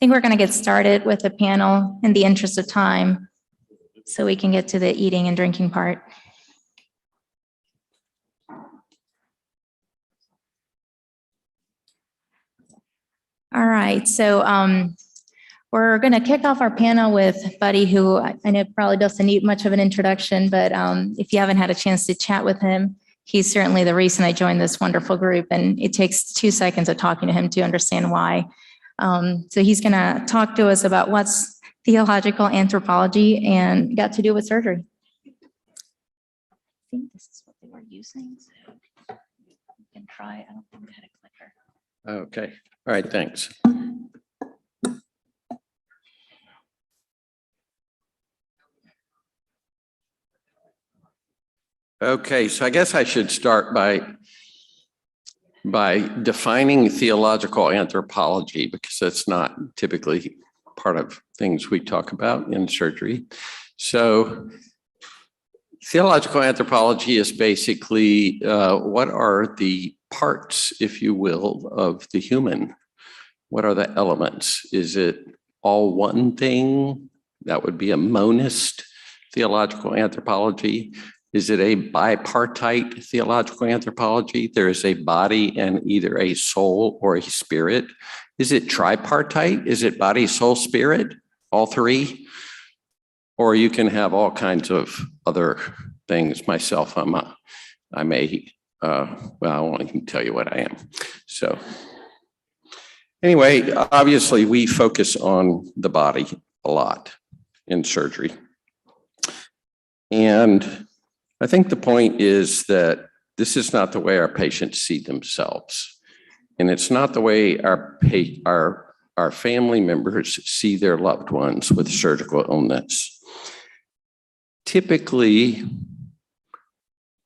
think we're going to get started with the panel in the interest of time so we can get to the eating and drinking part. All right, so we're going to kick off our panel with Buddy, who I know probably doesn't need much of an introduction, but if you haven't had a chance to chat with him, he's certainly the reason I joined this wonderful group, and it takes 2 seconds of talking to him to understand why. So he's going to talk to us about what's theological anthropology and got to do with surgery. I think this is what they were using, so you can try. I don't think I had a clicker. Okay. All right. Thanks. Okay. So I guess I should start by defining theological anthropology, because that's not typically part of things we talk about in surgery. So theological anthropology is basically what are the parts, if you will, of the human? What are the elements? Is it all one thing? That would be a monist theological anthropology. Is it a bipartite theological anthropology? There is a body and either a soul or a spirit. Is it tripartite? Is it body, soul, spirit? All three? Or you can have all kinds of other things. Myself, well, I won't even tell you what I am. So anyway, obviously we focus on the body a lot in surgery. And I think the point is that this is not the way our patients see themselves. And it's not the way our family members see their loved ones with surgical illness. Typically,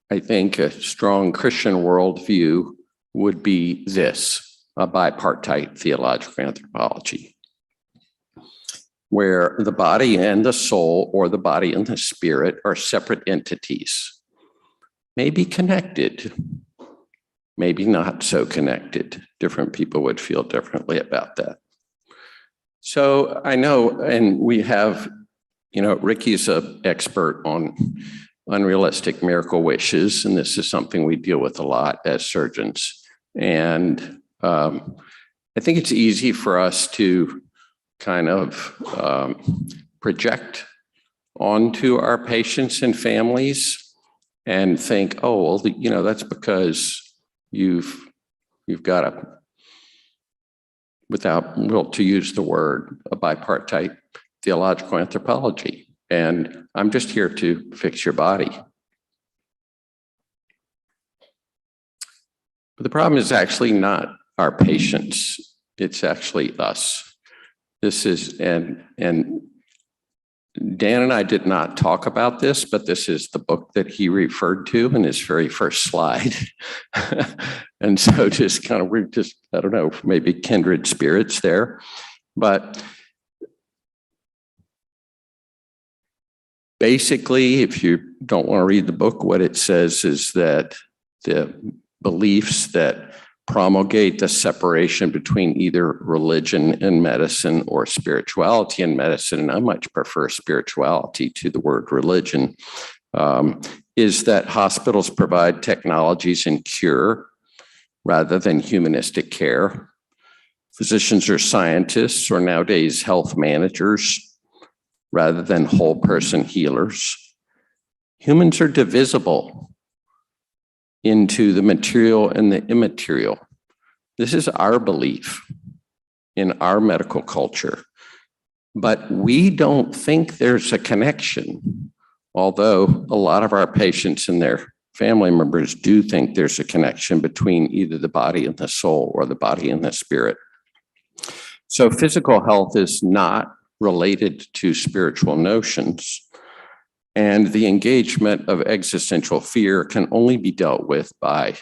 I think a strong Christian worldview would be this, a bipartite theological anthropology, where the body and the soul, or the body and the spirit, are separate entities, maybe connected, maybe not so connected. Different people would feel differently about that. So I know, and we have, Ricky's an expert on unrealistic miracle wishes, and this is something we deal with a lot as surgeons. And I think it's easy for us to kind of project onto our patients and families and think, oh, well, that's because you've got without will to use the word, a bipartite theological anthropology. And I'm just here to fix your body. But the problem is actually not our patients. It's actually us. This is, and Dan and I did not talk about this, but this is the book that he referred to in his very first slide. And so we're just, I don't know, maybe kindred spirits there. But basically, if you don't want to read the book, what it says is that the beliefs that promulgate the separation between either religion and medicine or spirituality and medicine, and I much prefer spirituality to the word religion, is that hospitals provide technologies and cure rather than humanistic care. Physicians are scientists, or nowadays health managers, rather than whole person healers. Humans are divisible into the material and the immaterial. This is our belief in our medical culture. But we don't think there's a connection, although a lot of our patients and their family members do think there's a connection between either the body and the soul or the body and the spirit. So physical health is not related to spiritual notions. And the engagement of existential fear can only be dealt with by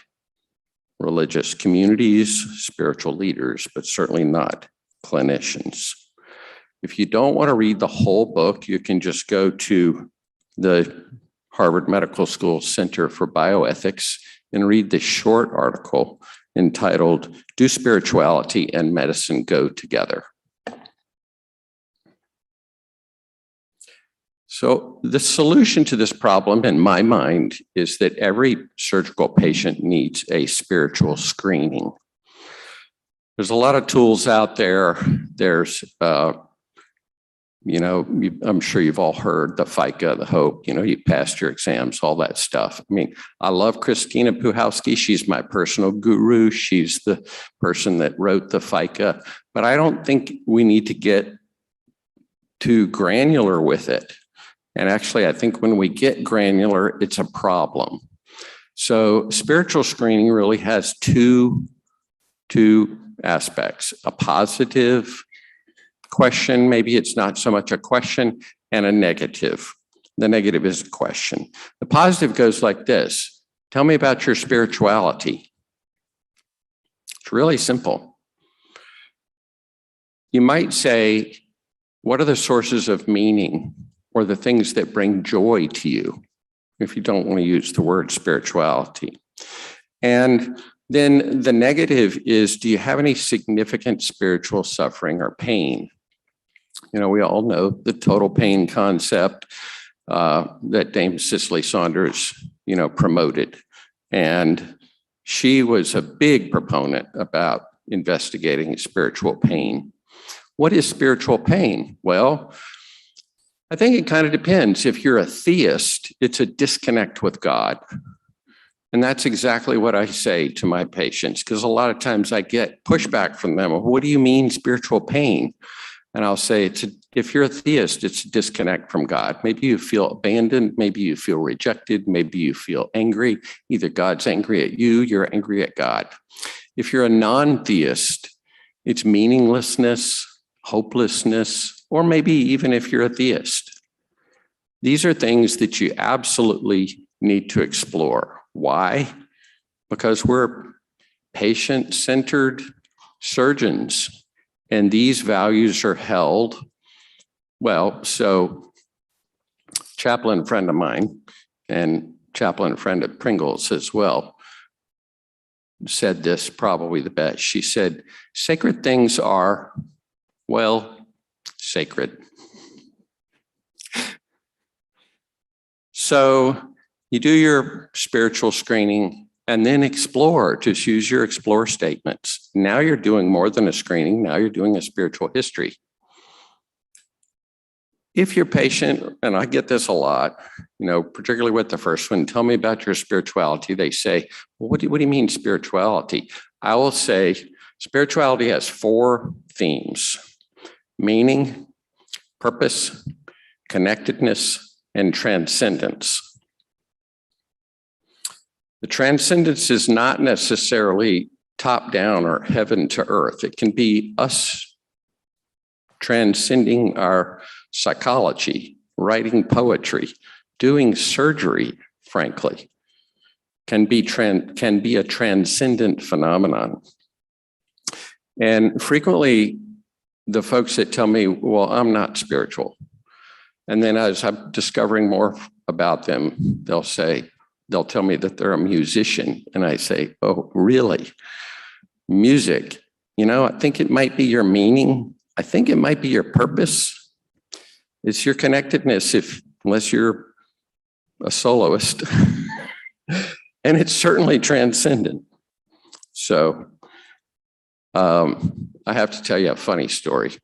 religious communities, spiritual leaders, but certainly not clinicians. If you don't want to read the whole book, you can just go to the Harvard Medical School Center for Bioethics and read the short article entitled, "Do Spirituality and Medicine Go Together?" So the solution to this problem, in my mind, is that every surgical patient needs a spiritual screening. There's a lot of tools out there. There's, I'm sure you've all heard the FICA, the HOPE, you passed your exams, all that stuff. I mean, I love Christina Puhowski. She's my personal guru. She's the person that wrote the FICA, but I don't think we need to get too granular with it. And actually, I think when we get granular, it's a problem. So spiritual screening really has two aspects: a positive question, maybe it's not so much a question, and a negative. The negative is a question. The positive goes like this: tell me about your spirituality. It's really simple. You might say, what are the sources of meaning or the things that bring joy to you, if you don't want to use the word spirituality? And then the negative is, do you have any significant spiritual suffering or pain? We all know the total pain concept that Dame Cicely Saunders, promoted. And she was a big proponent about investigating spiritual pain. What is spiritual pain? Well, I think it kind of depends. If you're a theist, it's a disconnect with God. And that's exactly what I say to my patients, because a lot of times I get pushback from them. What do you mean spiritual pain? And I'll say, if you're a theist, it's a disconnect from God. Maybe you feel abandoned. Maybe you feel rejected. Maybe you feel angry. Either God's angry at you, you're angry at God. If you're a non-theist, it's meaninglessness, hopelessness, or maybe even if you're a theist. These are things that you absolutely need to explore. Why? Because we're patient-centered surgeons, and these values are held. Well, so chaplain friend of mine and chaplain friend of Pringles as well said this probably the best. She said, sacred things are, well, sacred. So you do your spiritual screening and then explore. Just use your explore statements. Now you're doing more than a screening. Now you're doing a spiritual history. If you're patient, and I get this a lot, particularly with the first one, tell me about your spirituality. They say, well, what do you mean spirituality? I will say spirituality has 4 themes: meaning, purpose, connectedness, and transcendence. The transcendence is not necessarily top down or heaven to earth. It can be us transcending our psychology, writing poetry, doing surgery, frankly, can be a transcendent phenomenon. And frequently, the folks that tell me, well, I'm not spiritual. And then as I'm discovering more about them, they'll tell me that they're a musician. And I say, oh, really? Music, I think it might be your meaning. I think it might be your purpose. It's your connectedness, unless you're a soloist. And it's certainly transcendent. So I have to tell you a funny story.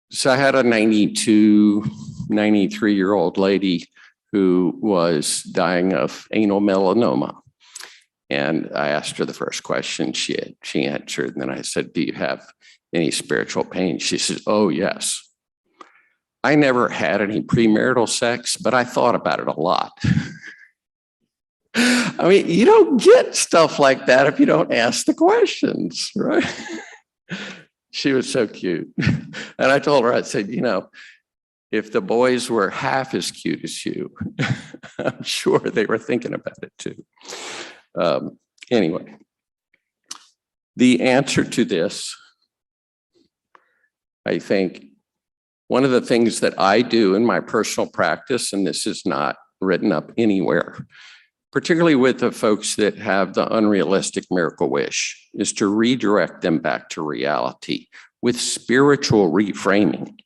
So I had a 92, 93-year-old lady who was dying of anal melanoma. And I asked her the first question she answered. And then I said, do you have any spiritual pain? She says, oh, yes. I never had any premarital sex, but I thought about it a lot. I mean, you don't get stuff like that if you don't ask the questions, right? She was so cute. And I told her, I said, if the boys were half as cute as you, I'm sure they were thinking about it too. Anyway, the answer to this, I think, one of the things that I do in my personal practice, and this is not written up anywhere, particularly with the folks that have the unrealistic miracle wish, is to redirect them back to reality with spiritual reframing.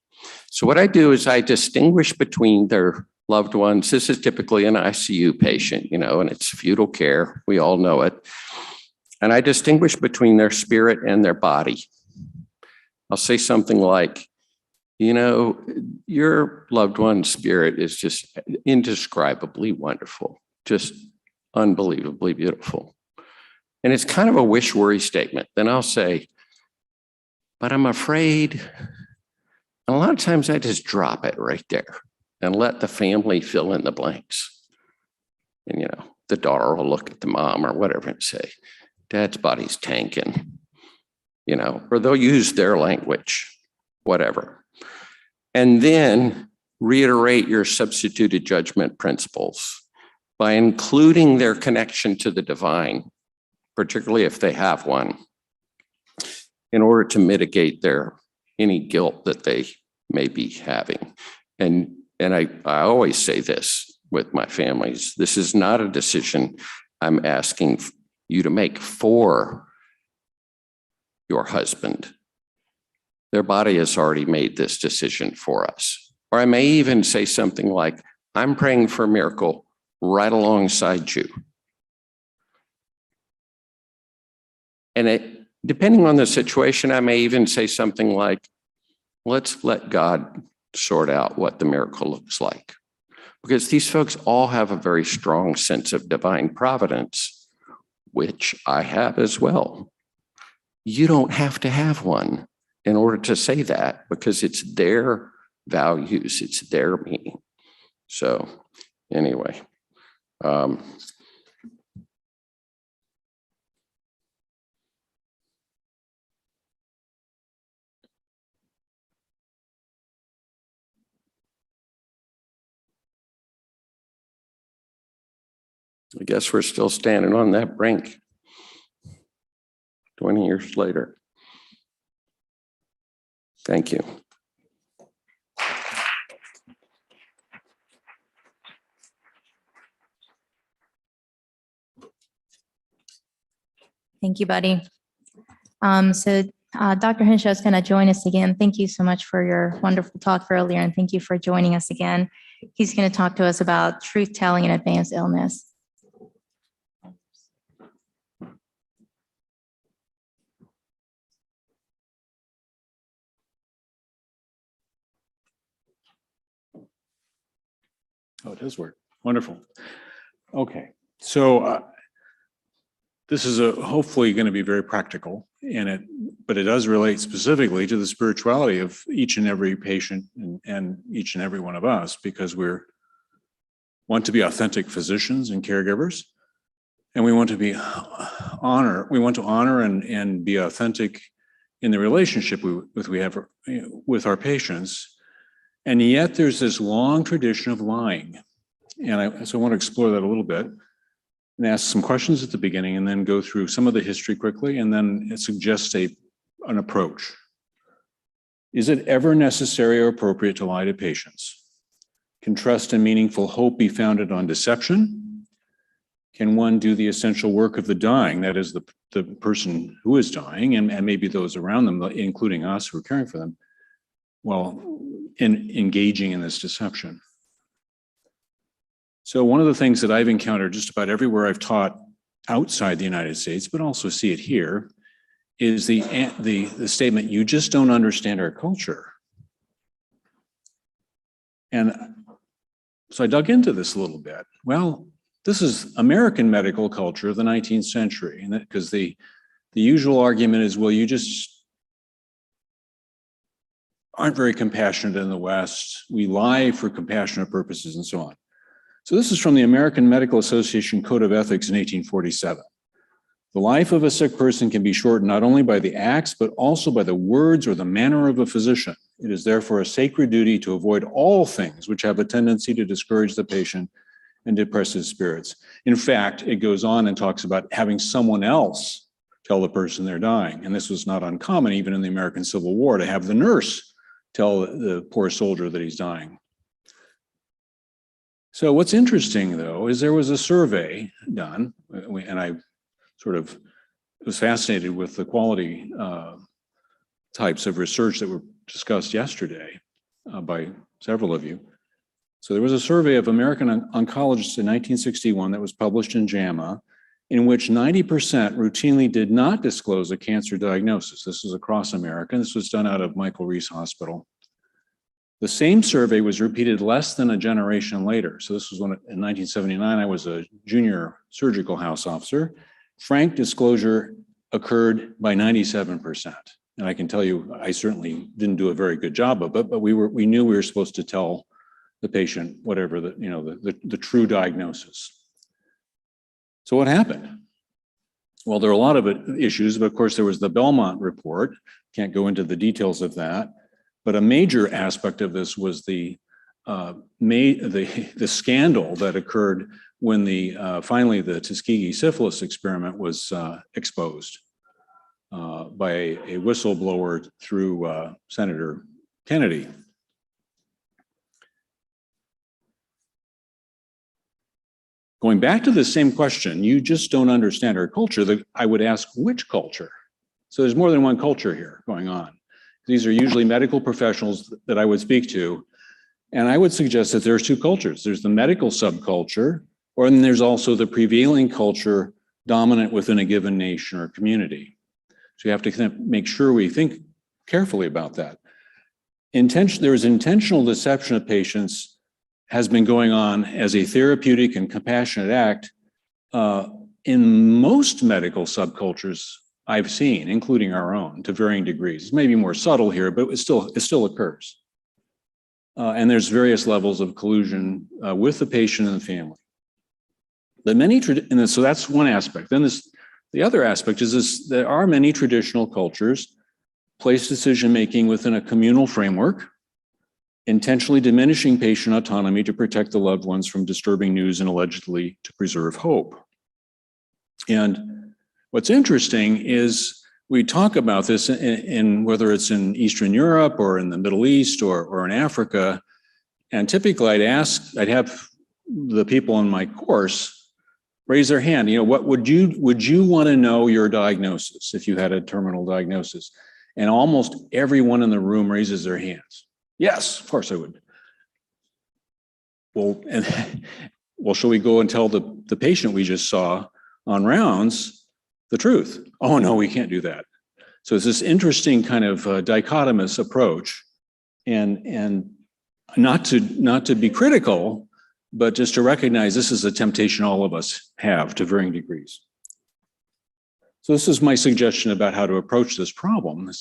So what I do is I distinguish between their loved ones. This is typically an ICU patient, and it's fetal care. We all know it. And I distinguish between their spirit and their body. I'll say something like, your loved one's spirit is just indescribably wonderful, just unbelievably beautiful. And it's kind of a wish worry statement. Then I'll say, but I'm afraid, and a lot of times I just drop it right there and let the family fill in the blanks. And, the daughter will look at the mom or whatever and say, Dad's body's tanking, or they'll use their language, whatever. And then reiterate your substituted judgment principles by including their connection to the divine, particularly if they have one, in order to mitigate any guilt that they may be having. And I always say this with my families, this is not a decision I'm asking you to make for your husband. Their body has already made this decision for us. Or I may even say something like, I'm praying for a miracle right alongside you. And depending on the situation, I may even say something like, let's let God sort out what the miracle looks like. Because these folks all have a very strong sense of divine providence, which I have as well. You don't have to have one in order to say that, because it's their values, it's their meaning. So anyway, I guess we're still standing on that brink 20 years later. Thank you. Thank you, Buddy. Dr. Henshaw is going to join us again. Thank you so much for your wonderful talk earlier, and thank you for joining us again. He's going to talk to us about truth-telling in advanced illness. Oh, it does work. Wonderful. Okay, so this is hopefully going to be very practical, but it does relate specifically to the spirituality of each and every patient and each and every one of us, because we want to be authentic physicians and caregivers, and we want to honor and be authentic in the relationship we have with our patients. And yet there's this long tradition of lying. And so I want to explore that a little bit and ask some questions at the beginning, and then go through some of the history quickly, and then suggest an approach. Is it ever necessary or appropriate to lie to patients? Can trust and meaningful hope be founded on deception? Can one do the essential work of the dying, that is the person who is dying, and maybe those around them, including us who are caring for them, while engaging in this deception? So one of the things that I've encountered just about everywhere I've taught outside the United States, but also see it here, is the statement, you just don't understand our culture. And so I dug into this a little bit. Well, this is American medical culture of the 19th century, and because the usual argument is, well, you just aren't very compassionate in the West. We lie for compassionate purposes and so on. So this is from the American Medical Association Code of Ethics in 1847. The life of a sick person can be shortened not only by the acts, but also by the words or the manner of a physician. It is therefore a sacred duty to avoid all things which have a tendency to discourage the patient and depress his spirits. In fact, it goes on and talks about having someone else tell the person they're dying. And this was not uncommon, even in the American Civil War, to have the nurse tell the poor soldier that he's dying. So what's interesting, though, is there was a survey done, and I sort of was fascinated with the quality types of research that were discussed yesterday. by several of you. So there was a survey of American oncologists in 1961 that was published in JAMA, in which 90% routinely did not disclose a cancer diagnosis. This was across America. This was done out of Michael Reese Hospital. The same survey was repeated less than a generation later. So this was when, in 1979, I was a junior surgical house officer. Frank disclosure occurred by 97%. And I can tell you, I certainly didn't do a very good job of it, but we knew we were supposed to tell the patient whatever the true diagnosis. So what happened? Well, there are a lot of issues, but of course there was the Belmont report. Can't go into the details of that. But a major aspect of this was the scandal that occurred when finally the Tuskegee syphilis experiment was exposed by a whistleblower through Senator Kennedy. Going back to the same question, you just don't understand our culture. I would ask, which culture? So there's more than one culture here going on. These are usually medical professionals that I would speak to. And I would suggest that there's two cultures. There's the medical subculture, or then there's also the prevailing culture dominant within a given nation or community. So you have to kind of make sure we think carefully about that. There is intentional deception of patients has been going on as a therapeutic and compassionate act in most medical subcultures I've seen, including our own, to varying degrees. It's maybe more subtle here, but it still occurs. And there's various levels of collusion with the patient and the family. But so that's one aspect. Then the other aspect is there are many traditional cultures place decision-making within a communal framework, intentionally diminishing patient autonomy to protect the loved ones from disturbing news and allegedly to preserve hope. And what's interesting is we talk about this in whether it's in Eastern Europe or in the Middle East or in Africa. And typically I'd have the people in my course raise their hand. What would you want to know your diagnosis if you had a terminal diagnosis? And almost everyone in the room raises their hands. Yes, of course I would. Well, shall we go and tell the patient we just saw on rounds the truth? Oh, no, we can't do that. So it's this interesting kind of dichotomous approach, and not to be critical, but just to recognize this is a temptation all of us have to varying degrees. So this is my suggestion about how to approach this problem.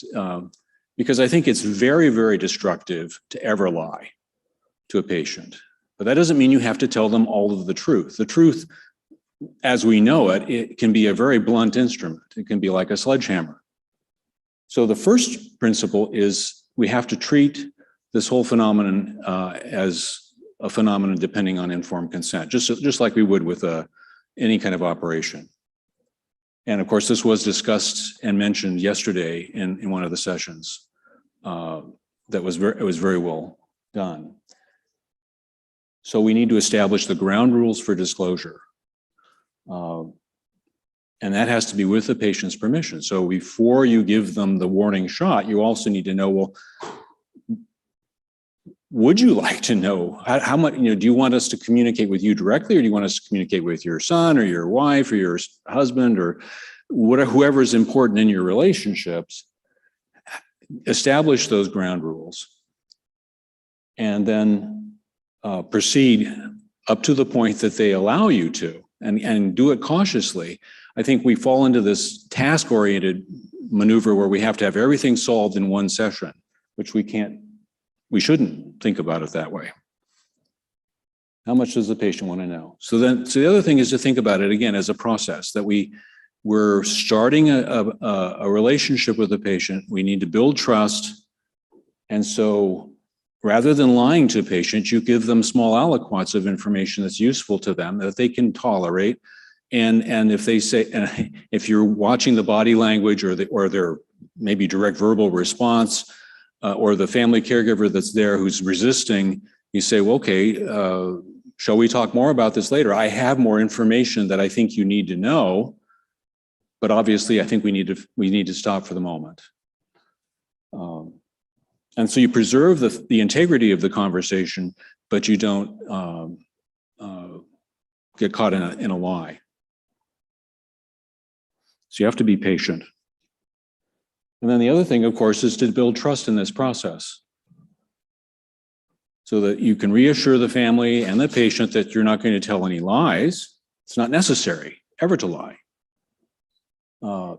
Because I think it's very, very destructive to ever lie to a patient. But that doesn't mean you have to tell them all of the truth. The truth, as we know it can be a very blunt instrument. It can be like a sledgehammer. So the first principle is we have to treat this whole phenomenon as a phenomenon depending on informed consent, just like we would with any kind of operation. And of course, this was discussed and mentioned yesterday in one of the sessions. It was very well done. So we need to establish the ground rules for disclosure. And that has to be with the patient's permission. So before you give them the warning shot, you also need to know, well, would you like to know how much, do you want us to communicate with you directly, or do you want us to communicate with your son or your wife or your husband or whoever is important in your relationships? Establish those ground rules and then proceed up to the point that they allow you to, and do it cautiously. I think we fall into this task-oriented maneuver where we have to have everything solved in one session, which we shouldn't think about it that way. How much does the patient want to know? So the other thing is to think about it again as a process, that we're starting a relationship with the patient. We need to build trust. And so rather than lying to patients, you give them small aliquots of information that's useful to them that they can tolerate. And if they say, if you're watching the body language or their maybe direct verbal response, or the family caregiver that's there who's resisting, you say, well, okay, shall we talk more about this later? I have more information that I think you need to know. But obviously, I think we need to stop for the moment. And so you preserve the integrity of the conversation, but you don't get caught in a lie. So you have to be patient. And then the other thing, of course, is to build trust in this process so that you can reassure the family and the patient that you're not going to tell any lies. It's not necessary ever to lie.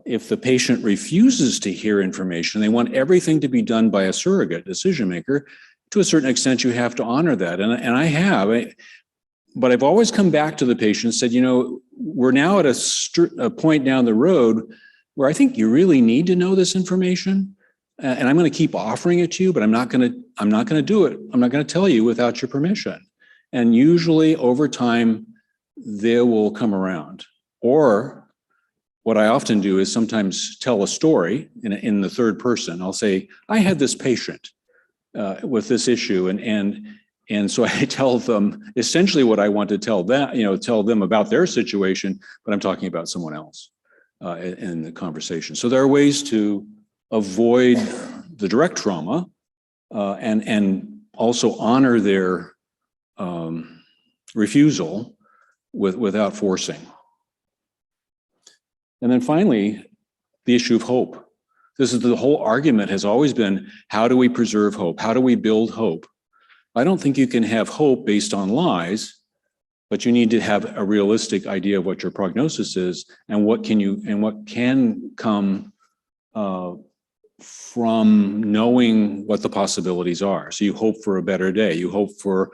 If the patient refuses to hear information, they want everything to be done by a surrogate decision maker. To a certain extent, you have to honor that. And I have, but I've always come back to the patient and said, you know, we're now at a point down the road where I think you really need to know this information. And I'm going to keep offering it to you, but I'm not going to do it. I'm not going to tell you without your permission. And usually over time, they will come around. Or what I often do is sometimes tell a story in the third person. I'll say, I had this patient with this issue, and so I tell them essentially what I want to tell them about their situation, but I'm talking about someone else in the conversation. So there are ways to avoid the direct trauma and also honor their refusal without forcing. And then finally, the issue of hope. This is the whole argument has always been, how do we preserve hope? How do we build hope? I don't think you can have hope based on lies, but you need to have a realistic idea of what your prognosis is and what can come from knowing what the possibilities are. So you hope for a better day. You hope for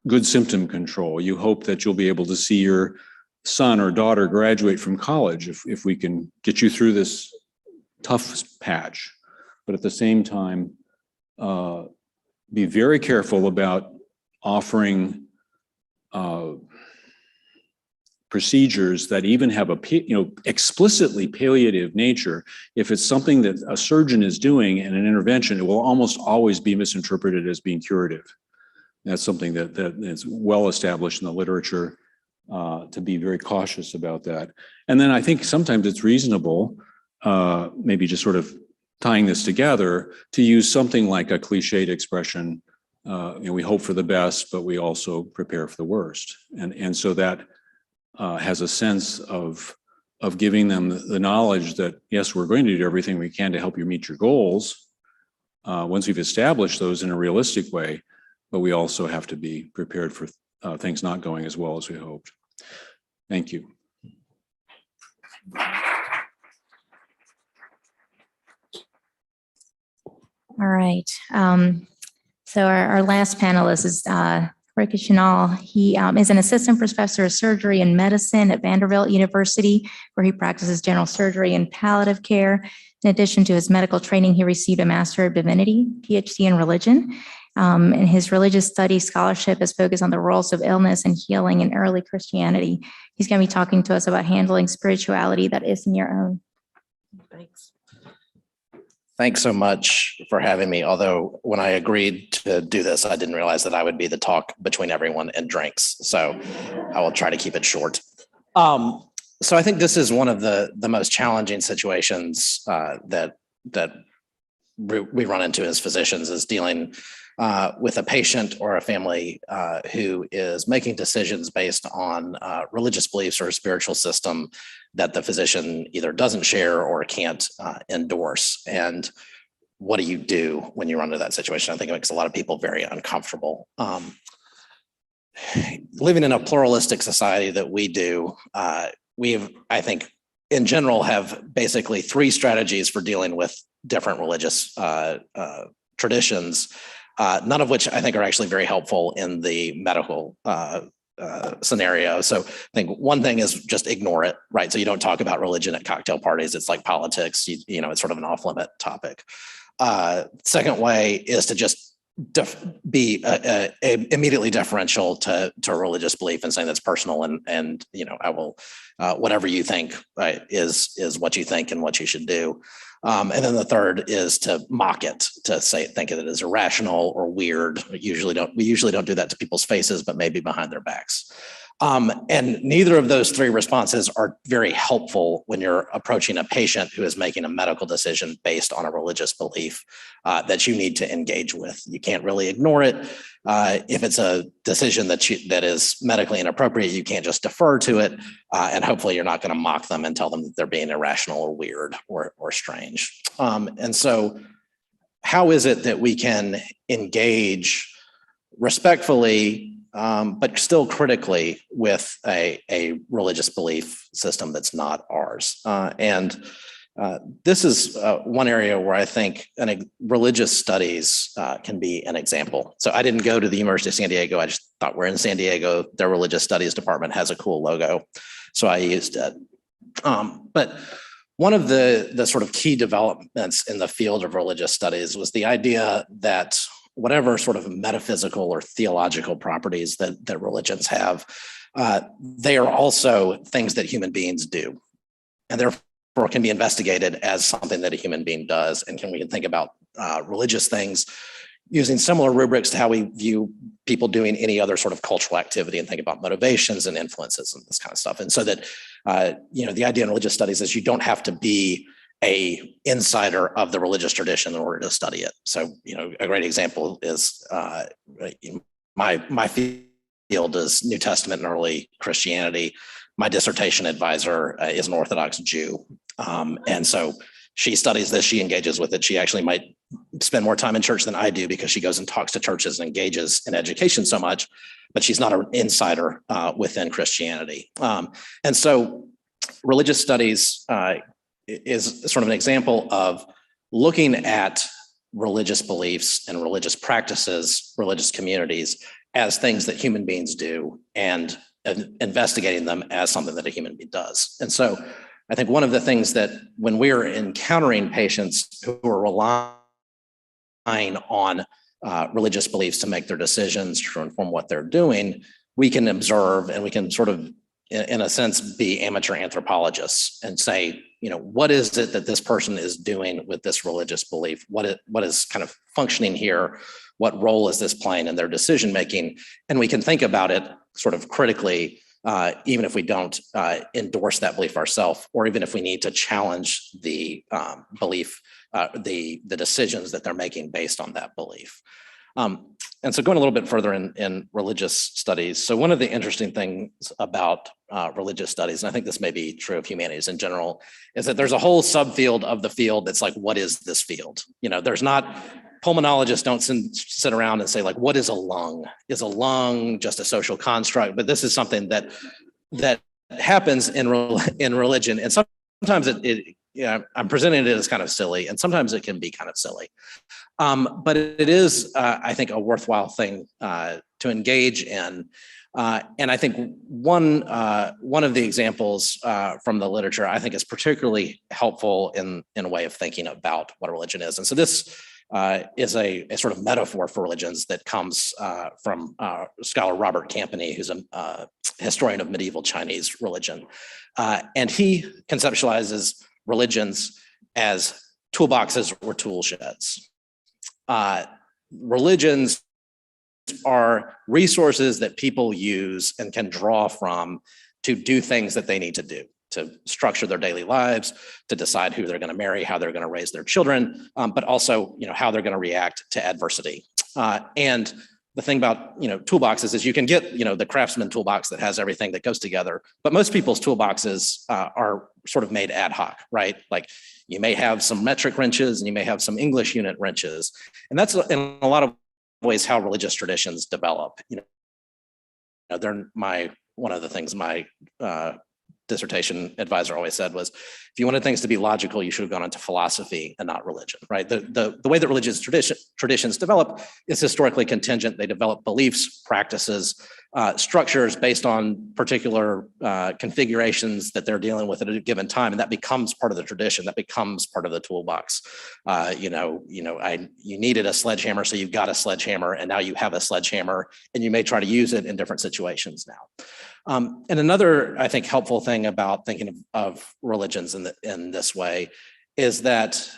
good symptom control. You hope that you'll be able to see your son or daughter graduate from college if we can get you through this tough patch. But at the same time, be very careful about offering procedures that even have explicitly palliative nature. If it's something that a surgeon is doing in an intervention, it will almost always be misinterpreted as being curative. That's something that is well established in the literature. To be very cautious about that. And then I think sometimes it's reasonable, maybe just sort of tying this together, to use something like a cliched expression, we hope for the best, but we also prepare for the worst. And so that has a sense of giving them the knowledge that, yes, we're going to do everything we can to help you meet your goals once we've established those in a realistic way, but we also have to be prepared for things not going as well as we hoped. Thank you. All right. So our last panelist is Rick Chanel. He is an assistant professor of surgery and medicine at Vanderbilt University, where he practices general surgery and palliative care. In addition to his medical training, he received a Master of Divinity, PhD in religion. And his religious studies scholarship is focused on the roles of illness and healing in early Christianity. He's going to be talking to us about handling spirituality that isn't your own. Thanks. Thanks so much for having me. Although when I agreed to do this, I didn't realize that I would be the talk between everyone and drinks. So I will try to keep it short. So I think this is one of the most challenging situations that we run into as physicians, is dealing with a patient or a family who is making decisions based on religious beliefs or a spiritual system that the physician either doesn't share or can't endorse. And what do you do when you run into that situation? I think it makes a lot of people very uncomfortable. Living in a pluralistic society that we do, I think, in general, have basically three strategies for dealing with different religious traditions, none of which I think are actually very helpful in the medical scenario. So I think one thing is just ignore it, right? So you don't talk about religion at cocktail parties. It's like politics, you know, it's sort of an off-limit topic. Second way is to just be immediately deferential to religious belief and saying that's personal, and you know, I will whatever you think is what you think and what you should do. And then the third is to mock it, to think of it as irrational or weird. We usually don't do that to people's faces, but maybe behind their backs. And neither of those three responses are very helpful when you're approaching a patient who is making a medical decision based on a religious belief that you need to engage with. You can't really ignore it. If it's a decision that is medically inappropriate, you can't just defer to it. And hopefully you're not going to mock them and tell them that they're being irrational or weird or strange. And so how is it that we can engage respectfully but still critically with a religious belief system that's not ours? This is one area where I think religious studies can be an example. So I didn't go to the University of San Diego. I just thought we're in San Diego. Their religious studies department has a cool logo, so I used it. But one of the sort of key developments in the field of religious studies was the idea that whatever sort of metaphysical or theological properties that religions have, they are also things that human beings do, and therefore can be investigated as something that a human being does. And we can think about religious things using similar rubrics to how we view people doing any other sort of cultural activity, and think about motivations and influences and this kind of stuff. And so that, the idea in religious studies is you don't have to be a insider of the religious tradition in order to study it. So, a great example is my field is New Testament and early Christianity. My dissertation advisor is an Orthodox Jew. And so she studies this, she engages with it. She actually might spend more time in church than I do because she goes and talks to churches and engages in education so much, but she's not an insider within Christianity. And so religious studies is sort of an example of looking at religious beliefs and religious practices, religious communities as things that human beings do, and investigating them as something that a human being does. And so I think one of the things that when we're encountering patients who are relying on religious beliefs to make their decisions, to inform what they're doing, we can observe and we can sort of, in a sense, be amateur anthropologists and say, what is it that this person is doing with this religious belief? What is kind of functioning here? What role is this playing in their decision making? And we can think about it sort of critically, even if we don't endorse that belief ourselves, or even if we need to challenge the belief, the decisions that they're making based on that belief. And so going a little bit further in religious studies. So one of the interesting things about religious studies, and I think this may be true of humanities in general, is that there's a whole subfield of the field that's like, what is this field? There's not, pulmonologists don't sit around and say, like, what is a lung? Is a lung just a social construct? But this is something that happens in religion. And sometimes I'm presenting it as kind of silly, and sometimes it can be kind of silly. But it is, I think, a worthwhile thing to engage in. And I think one of the examples from the literature, I think, is particularly helpful in a way of thinking about what a religion is. And so this is a sort of metaphor for religions that comes from scholar Robert Campany, who's a historian of medieval Chinese religion. And he conceptualizes religions as toolboxes or tool sheds. Religions are resources that people use and can draw from to do things that they need to do, to structure their daily lives, to decide who they're going to marry, how they're going to raise their children, but also, how they're going to react to adversity. And the thing about, toolboxes is you can get, the Craftsman toolbox that has everything that goes together, but most people's toolboxes are sort of made ad hoc, right? Like you may have some metric wrenches and you may have some English unit wrenches. And that's in a lot of ways how religious traditions develop. They're one of the things my dissertation advisor always said was, if you wanted things to be logical, you should have gone into philosophy and not religion, right? The way that religious traditions develop is historically contingent. They develop beliefs, practices, structures based on particular configurations that they're dealing with at a given time, and that becomes part of the tradition. That becomes part of the toolbox. You needed a sledgehammer, so you've got a sledgehammer, and now you have a sledgehammer, and you may try to use it in different situations now. And another, I think, helpful thing about thinking of religions in this way is that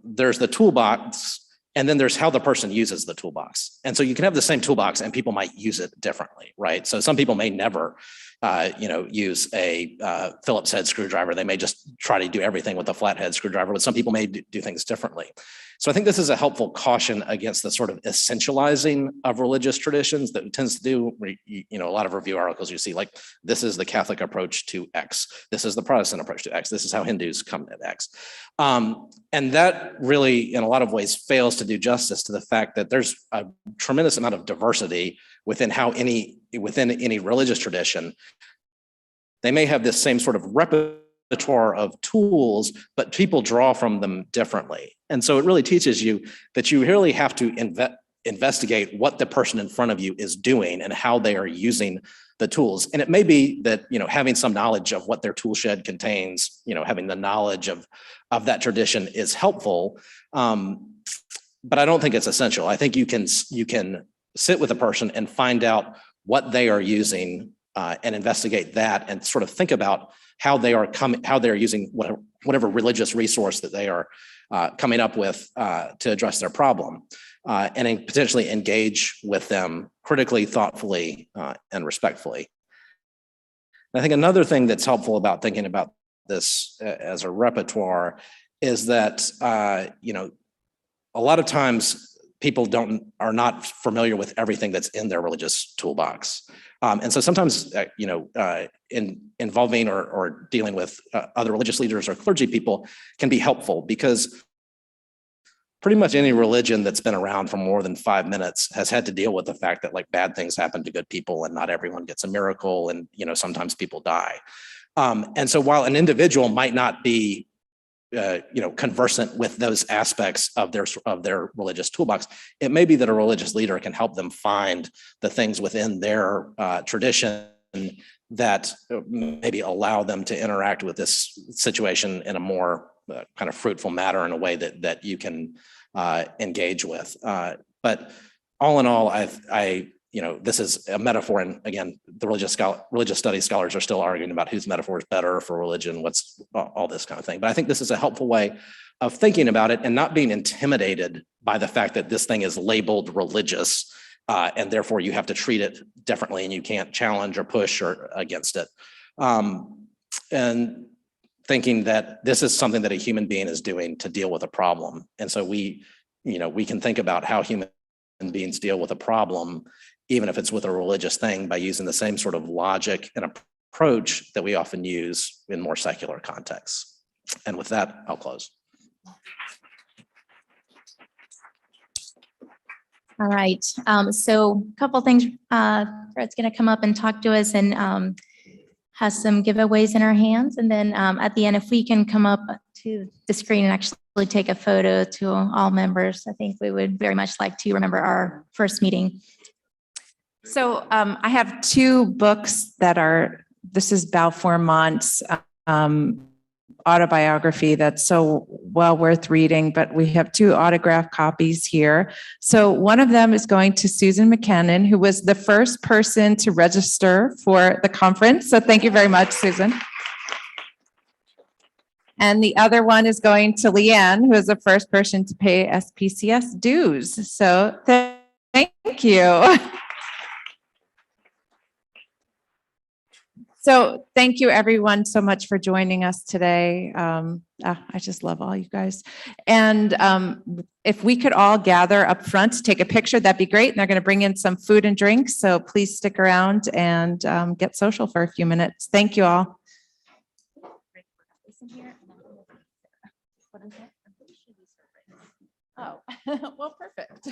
there's the toolbox, And then there's how the person uses the toolbox. And so you can have the same toolbox and people might use it differently, right? So some people may never, use a Phillips head screwdriver. They may just try to do everything with a flathead screwdriver, but some people may do things differently. So I think this is a helpful caution against the sort of essentializing of religious traditions that tends to do, a lot of review articles you see, like, this is the Catholic approach to X. This is the Protestant approach to X. This is how Hindus come at X. And that really, in a lot of ways, fails to do justice to the fact that there's a tremendous amount of diversity within any religious tradition. They may have this same sort of repertoire of tools, but people draw from them differently. And so it really teaches you that you really have to investigate what the person in front of you is doing and how they are using the tools. And it may be that, having some knowledge of what their tool shed contains, having the knowledge of that tradition is helpful. But I don't think it's essential. I think you can sit with a person and find out what they are using and investigate that and sort of think about how they are using whatever religious resource that they are coming up with to address their problem, and then potentially engage with them critically, thoughtfully, and respectfully. And I think another thing that's helpful about thinking about this as a repertoire is that a lot of times people are not familiar with everything that's in their religious toolbox. And so sometimes, in involving or dealing with other religious leaders or clergy people can be helpful, because pretty much any religion that's been around for more than 5 minutes has had to deal with the fact that, like, bad things happen to good people and not everyone gets a miracle, and, sometimes people die. And so while an individual might not be conversant with those aspects of their religious toolbox, it may be that a religious leader can help them find the things within their tradition that maybe allow them to interact with this situation in a more kind of fruitful manner, in a way that you can engage with. But all in all, this is a metaphor, and again, the religious studies scholars are still arguing about whose metaphor is better for religion, what's all this kind of thing. But I think this is a helpful way of thinking about it and not being intimidated by the fact that this thing is labeled religious, and therefore you have to treat it differently and you can't challenge or push or against it. And thinking that this is something that a human being is doing to deal with a problem. And so we can think about how human beings deal with a problem, even if it's with a religious thing, by using the same sort of logic and approach that we often use in more secular contexts. And with that, I'll close. All right. So a couple things. Fred's going to come up and talk to us and has some giveaways in our hands. And then at the end, if we can come up to the screen and actually take a photo to all members, I think we would very much like to remember our first meeting. So I have 2 books this is Balfour Mont's autobiography that's so well worth reading, but we have 2 autographed copies here. So one of them is going to Susan McKinnon, who was the first person to register for the conference. So thank you very much, Susan. And the other one is going to Leanne, who is the first person to pay SPCS dues. So thank you. So thank you everyone so much for joining us today. I just love all you guys. And if we could all gather up front to take a picture, that'd be great. And they're going to bring in some food and drinks. So please stick around and get social for a few minutes. Thank you all. Oh, well, perfect.